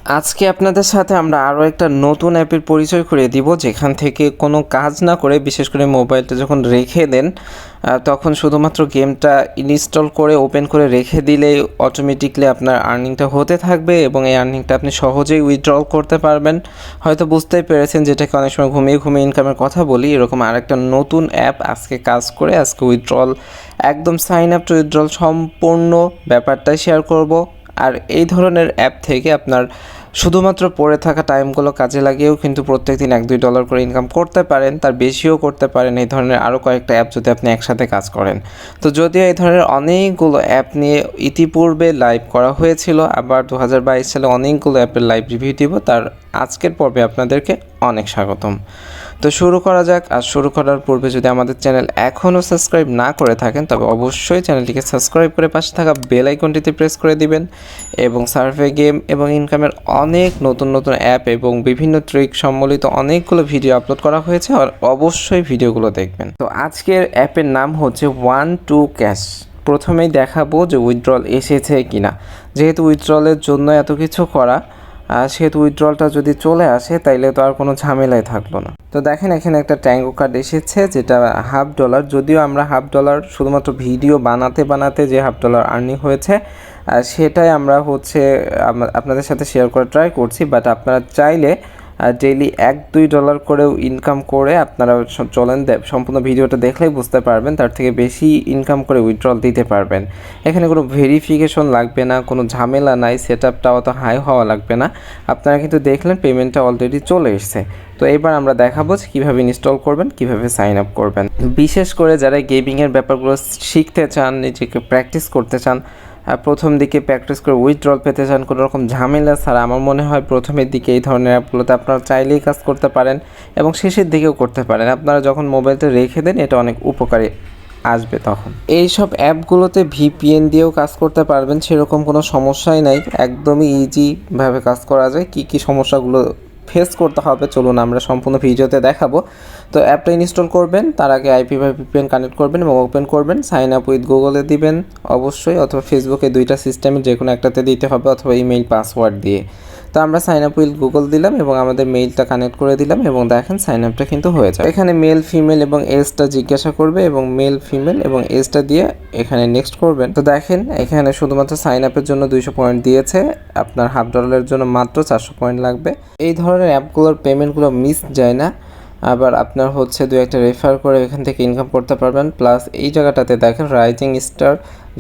আজকে আপনাদের সাথে আমরা আরও একটা নতুন অ্যাপের পরিচয় করিয়ে দিব, যেখান থেকে কোনো কাজ না করে, বিশেষ করে মোবাইলটা যখন রেখে দেন তখন শুধুমাত্র গেমটা ইনস্টল করে ওপেন করে রেখে দিলেই অটোমেটিকলি আপনার আর্নিংটা হতে থাকবে এবং এই আর্নিংটা আপনি সহজেই উইথড্রল করতে পারবেন। হয়তো বুঝতেই পেরেছেন যেটাকে অনেক সময় ঘুমিয়ে ঘুমিয়ে ইনকামের কথা বলি, এরকম আরেকটা নতুন অ্যাপ আজকে কাজ করে আজকে উইথড্রল একদম সাইন আপ টু উইথড্রল সম্পূর্ণ ব্যাপারটাই শেয়ার করব। আর এই ধরনের অ্যাপ থেকে আপনার শুধুমাত্র পড়ে থাকা টাইমগুলো কাজে লাগিয়েও কিন্তু প্রত্যেকদিন $1-2 করে ইনকাম করতে পারেন, তার বেশিও করতে পারেন এই ধরনের আরও কয়েকটা অ্যাপ যদি আপনি একসাথে কাজ করেন। তো যদিও এই ধরনের অনেকগুলো অ্যাপ নিয়ে ইতিপূর্বে লাইভ করা হয়েছিল, আবার 2022 সালে অনেকগুলো অ্যাপের লাইভ রিভিউ দিব, তার আজকের পর্বে আপনাদেরকে অনেক স্বাগতম। তো শুরু করা যাক। আর শুরু করার পূর্বে যদি আমাদের চ্যানেল এখনও সাবস্ক্রাইব না করে থাকেন তবে অবশ্যই চ্যানেলটিকে সাবস্ক্রাইব করে পাশে থাকা বেল আইকনটিতে প্রেস করে দিবেন এবং সার্ভে গেম এবং ইনকামের অনেক নতুন নতুন অ্যাপ এবং বিভিন্ন ট্রিক সম্বলিত অনেকগুলো ভিডিও আপলোড করা হয়েছে, আর অবশ্যই ভিডিওগুলো দেখবেন। তো আজকের অ্যাপের নাম হচ্ছে 1-2 ক্যাশ। প্রথমেই দেখাবো যে উইথড্রল এসেছে কিনা। যেহেতু উইথড্রলের জন্য এত কিছু করা, সেহেতু উইথড্রলটা যদি চলে আসে তাইলে তো আর কোনো ঝামেলাই থাকলো না। তো দেখেন এখানে একটা ট্যাঙ্গো কার্ড এসেছে যেটা $1/2। যদিও আমরা $1/2 শুধুমাত্র ভিডিও বানাতে বানাতে যে $1/2 আর্নিং হয়েছে সেটাই আমরা আপনাদের সাথে শেয়ার করে ট্রাই করছি। বাট আপনারা চাইলে ডেইলি $1-2 করেও ইনকাম করে আপনারা চলেন, সম্পূর্ণ ভিডিওটা দেখলেই বুঝতে পারবেন, তার থেকে বেশি ইনকাম করে উইথড্রল দিতে পারবেন। এখানে কোনো ভেরিফিকেশন লাগবে না, কোনো ঝামেলা নাই, সেট আপটাও অত হাই হওয়া লাগবে না। আপনারা কিন্তু দেখলেন পেমেন্টটা অলরেডি চলে এসছে। তো এবার আমরা দেখাবো যে কীভাবে ইনস্টল করবেন, কিভাবে সাইন আপ করবেন। বিশেষ করে যারা গেমিংয়ের ব্যাপারগুলো শিখতে চান, নিজেকে প্র্যাকটিস করতে চান, প্রথম দিকে প্র্যাকটিস করে উইথড্রল পেতে চান কোনো রকম ঝামেলা ছাড়া, আমার মনে হয় প্রথমের দিকে এই ধরনের অ্যাপগুলোতে আপনারা চাইলেই কাজ করতে পারেন এবং শেষের দিকেও করতে পারেন। আপনারা যখন মোবাইলটা রেখে দেন এটা অনেক উপকারী আসবে তখন। এইসব অ্যাপগুলোতে ভিপিএন দিয়েও কাজ করতে পারবেন, সেরকম কোনো সমস্যাই নাই, একদমই ইজিভাবে কাজ করা যায়। কী সমস্যাগুলো ফেস করতে হবে চলুন আমরা সম্পূর্ণ ভিডিওতে দেখাবো। তো অ্যাপটা ইনস্টল করবেন, তার আগে আইপি বা ভিপিএন কানেক্ট করবেন এবং ওপেন করবেন। সাইন আপ উইথ গুগলে দিবেন অবশ্যই, অথবা ফেসবুকে, দুইটা সিস্টেমে যে কোনো একটাতে দিতে হবে, অথবা ইমেইল পাসওয়ার্ড দিয়ে। তো আমরা সাইন আপ উইথ গুগল দিলাম এবং আমাদের মেইলটা কানেক্ট করে দিলাম এবং দেখেন সাইন আপটা কিন্তু হয়ে যায়। এখানে মেল ফিমেল এবং এজটা জিজ্ঞাসা করবে এবং মেল ফিমেল এবং এজটা দিয়ে এখানে নেক্সট করবেন। তো দেখেন এখানে শুধুমাত্র সাইন আপের জন্য 200 পয়েন্ট দিয়েছে, আপনার $1/2 জন্য মাত্র 400 পয়েন্ট লাগবে। এই ধরনের অ্যাপগুলোর পেমেন্টগুলো মিস যায় না, আবার আপনার হচ্ছে 2-1টা রেফার করে এখান থেকে ইনকাম করতে পারবেন। প্লাস এই জায়গাটাতে দেখেন রাইজিং স্টার,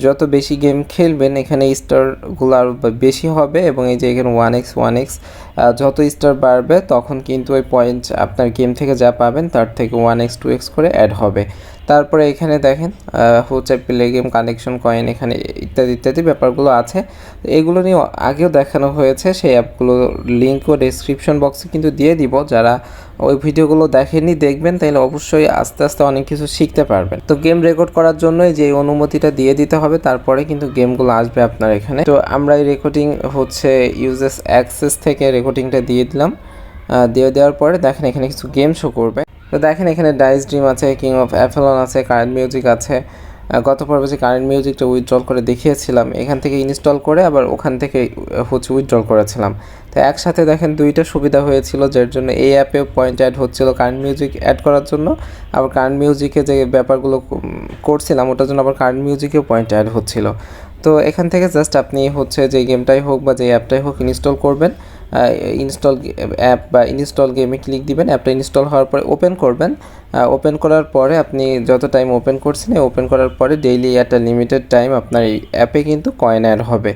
যত বেশি গেম খেলবেন এখানে স্টারগুলো আরও বেশি হবে এবং এই যে এখানে 1x যত স্টার বাড়বে তখন কিন্তু ওই পয়েন্ট আপনার গেম থেকে যা পাবেন তার থেকে 1x 2x করে অ্যাড হবে। তারপরে এখানে দেখেন হচ্ছে প্লে গেম কানেকশন কয়েন, এখানে ইত্যাদি ইত্যাদি ব্যাপারগুলো আছে। এগুলো নিয়ে আগেও দেখানো হয়েছে, সেই অ্যাপগুলোর লিঙ্কও ডেসক্রিপশন বক্সে কিন্তু দিয়ে দিব। যারা ওই ভিডিওগুলো দেখেননি দেখবেন, তাহলে অবশ্যই আস্তে আস্তে অনেক কিছু শিখতে পারবেন। তো গেম রেকর্ড করার জন্যই যে অনুমতিটা দিয়ে দিতে হবে, তারপরে কিন্তু গেমগুলো আসবে আপনার এখানে। তো আমরা এই রেকর্ডিং হচ্ছে ইউজেস অ্যাক্সেস থেকে রেকর্ডিংটা দিয়ে দিলাম। দেওয়ার পরে দেখেন এখানে কিছু গেম শো করবে। তো দেখেন এখানে ডাইস ড্রিম আছে, কিং অফ অ্যাফেলন আছে, কারেন্ট মিউজিক আছে। গত পর্বে যে কারেন্ট মিউজিকটা উইথড্রল করে দেখিয়েছিলাম, এখান থেকে ইনস্টল করে আবার ওখান থেকে হচ্ছে উইথড্রল করেছিলাম। তো একসাথে দেখেন দুইটা সুবিধা হয়েছিল, যার জন্য এই অ্যাপেও পয়েন্ট অ্যাড হচ্ছিল কারেন্ট মিউজিক অ্যাড করার জন্য, আবার কারেন্ট মিউজিকে যে ব্যাপারগুলো করছিলাম ওটার জন্য আবার কারেন্ট মিউজিকেও পয়েন্ট অ্যাড হচ্ছিল। তো এখান থেকে জাস্ট আপনি হচ্ছে যে গেমটাই হোক বা যে অ্যাপটাই হোক ইনস্টল করবেন, ইনস্টল অ্যাপ বা ইনস্টল গেমে ক্লিক দিবেন। অ্যাপটা ইনস্টল হওয়ার পরে ওপেন করবেন। ওপেন করার পরে আপনি যত টাইম ওপেন করছেন, ওপেন করার পরে ডেইলি একটা লিমিটেড টাইম আপনার এই অ্যাপে কিন্তু কয়েন অ্যাড হবে।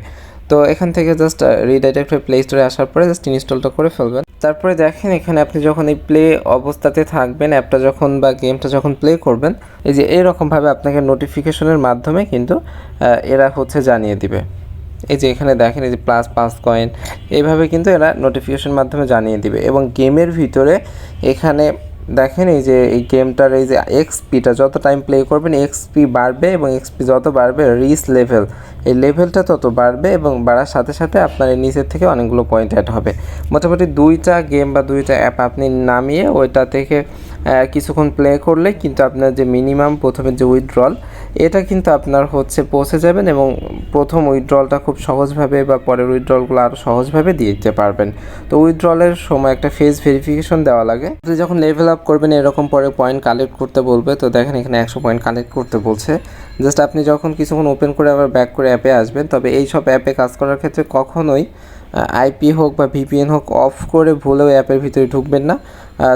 তো এখান থেকে জাস্ট রিডাইরেক্ট হয়ে প্লে স্টোরে আসার পরে জাস্ট ইনস্টলটা করে ফেলবেন। তারপরে দেখেন এখানে আপনি যখন এই প্লে অবস্থাতে থাকবেন, অ্যাপটা যখন বা গেমটা যখন প্লে করবেন, এই যে এইরকমভাবে আপনাকে নোটিফিকেশনের মাধ্যমে কিন্তু এরা হচ্ছে জানিয়ে দিবে। এই যে এখানে দেখেন এই যে +5 কয়েন, এইভাবে কিন্তু এরা নোটিফিকেশন মাধ্যমে জানিয়ে দিবে। এবং গেমের ভিতরে এখানে দেখেন এই যে এই গেমটার এই যে এক্সপিটা যত টাইম প্লে করবেন এক্সপি বাড়বে এবং এক্সপি যত বাড়বে রিচ লেভেল, এই লেভেলটা তত বাড়বে এবং বাড়ার সাথে সাথে আপনার এই নিচের থেকে অনেকগুলো পয়েন্ট অ্যাড হবে। মোটামুটি 2টা গেম বা 2টা অ্যাপ আপনি নামিয়ে ওইটা থেকে কিছুক্ষণ প্লে করলে কিন্তু আপনার যে মিনিমাম প্রথমে যে উইথড্রল এটা কিন্তু আপনার হচ্ছে পৌঁছে যাবেন এবং প্রথম উইথড্রলটা খুব সহজভাবে বা পরের উইথড্রলগুলো আরও সহজভাবে দিয়ে দিতে পারবেন। তো উইথড্রলের সময় একটা ফেস ভেরিফিকেশন দেওয়া লাগে। আপনি যখন লেভেল আপ করবেন এরকম পরে পয়েন্ট কালেক্ট করতে বলবে। তো দেখেন এখানে 100 পয়েন্ট কালেক্ট করতে বলছে। জাস্ট আপনি যখন কিছুক্ষণ ওপেন করে আবার ব্যাক করে অ্যাপে আসবেন, তবে এই সব অ্যাপে কাজ করার ক্ষেত্রে কখনোই আইপি হোক বা ভিপিএন হোক অফ করে ভুলেও অ্যাপের ভিতরে ঢুকবেন না।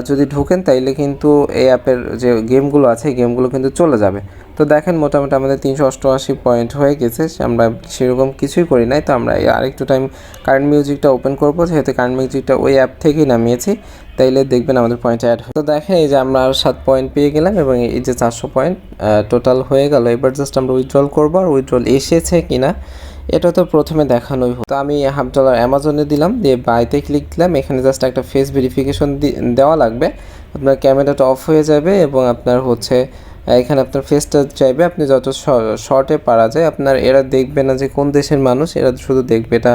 যদি ঢুকেন তাইলে কিন্তু এই অ্যাপের যে গেমগুলো আছে গেমগুলো কিন্তু চলে যাবে। তো দেখেন মোটামুটি আমাদের 388 পয়েন্ট হয়ে গেছে, আমরা সেরকম কিছুই করি নাই। তো আমরা আরেকটু টাইম কারেন্ট মিউজিকটা ওপেন করবো, যেহেতু কারেন্ট মিউজিকটা ওই অ্যাপ থেকেই নামিয়েছি, তাইলে দেখবেন আমাদের পয়েন্ট অ্যাড হয়। তো দেখেন এই যে আমরা আর 7 পয়েন্ট পেয়ে গেলাম এবং এই যে 400 পয়েন্ট টোটাল হয়ে গেল। এবার জাস্ট আমরা উইথড্রল করবো, আর উইথড্রল এসেছে কিনা এটা তো প্রথমে দেখানোই হতো। আমি $1/2 অ্যামাজনে দিলাম, দিয়ে বাইতে ক্লিক দিলাম। এখানে জাস্ট একটা ফেস ভেরিফিকেশন দেওয়া লাগবে। আপনার ক্যামেরাটা অফ হয়ে যাবে এবং আপনার হচ্ছে এখানে আপনার ফেসটা চাইবে। আপনি যত শর্টে পারা যায়, আপনার এরা দেখবে না যে কোন দেশের মানুষ, এরা শুধু দেখবে এটা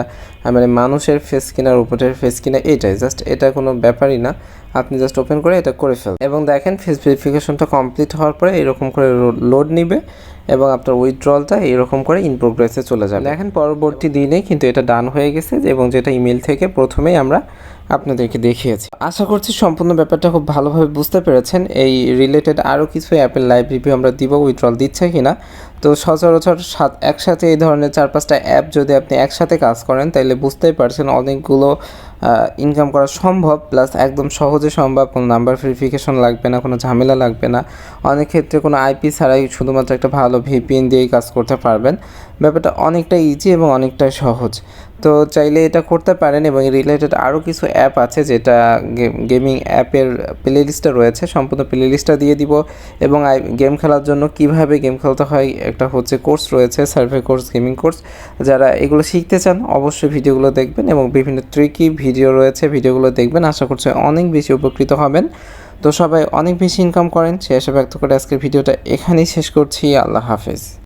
মানে মানুষের ফেস কিনা রোবটের ফেস কিনা, এটাই জাস্ট, এটা কোনো ব্যাপারই না। আপনি জাস্ট ওপেন করে এটা করে ফেলবেন এবং দেখেন ফেস ভেরিফিকেশনটা কমপ্লিট হওয়ার পরে এরকম করে লোড নিবে এবং আপনার উইথড্রলটা এরকম করে ইন প্রোগ্রেসে চলে যাবে। দেখেন পরবর্তী দিনে কিন্তু এটা ডান হয়ে গেছে এবং যেটা ইমেল থেকে প্রথমেই আমরা আপনাদেরকে দেখিয়েছি। আশা করছি সম্পূর্ণ ব্যাপারটা খুব ভালোভাবে বুঝতে পেরেছেন। এই রিলেটেড আরও কিছু অ্যাপের লাইভ রিভিউ আমরা দিব, উইথড্রল দিচ্ছে কিনা। তো সচরাচর একসাথে এই ধরনের 4-5টা অ্যাপ যদি আপনি একসাথে কাজ করেন তাহলে বুঝতেই পারছেন অনেকগুলো ইনকাম করা সম্ভব, প্লাস একদম সহজে সম্ভব। কোনো নাম্বার ভেরিফিকেশন লাগবে না, কোনো ঝামেলা লাগবে না। অনেক ক্ষেত্রে কোনো আইপি ছাড়াই শুধুমাত্র একটা ভালো ভিপিএন দিয়েই কাজ করতে পারবেন। ব্যাপারটা অনেকটা ইজি এবং অনেকটাই সহজ। তো চাইলে এটা করতে পারেন এবং রিলেটেড আরও কিছু অ্যাপ আছে যেটা গেমিং অ্যাপের প্লে লিস্টে রয়েছে, সম্পূর্ণ প্লে লিস্টটা দিয়ে দিব। এবং গেম খেলার জন্য কিভাবে গেম খেলতে হয় একটা হচ্ছে কোর্স রয়েছে, সার্ভে কোর্স, গেমিং কোর্স। যারা এগুলো শিখতে চান অবশ্যই ভিডিওগুলো দেখবেন এবং বিভিন্ন ট্রিকি ভিডিও রয়েছে, ভিডিওগুলো দেখবেন। আশা করছি অনেক বেশি উপকৃত হবেন। তো সবাই অনেক বেশি ইনকাম করেন সে আশা ব্যক্ত করে আজকের ভিডিওটা এখানেই শেষ করছি। আল্লাহ হাফেজ।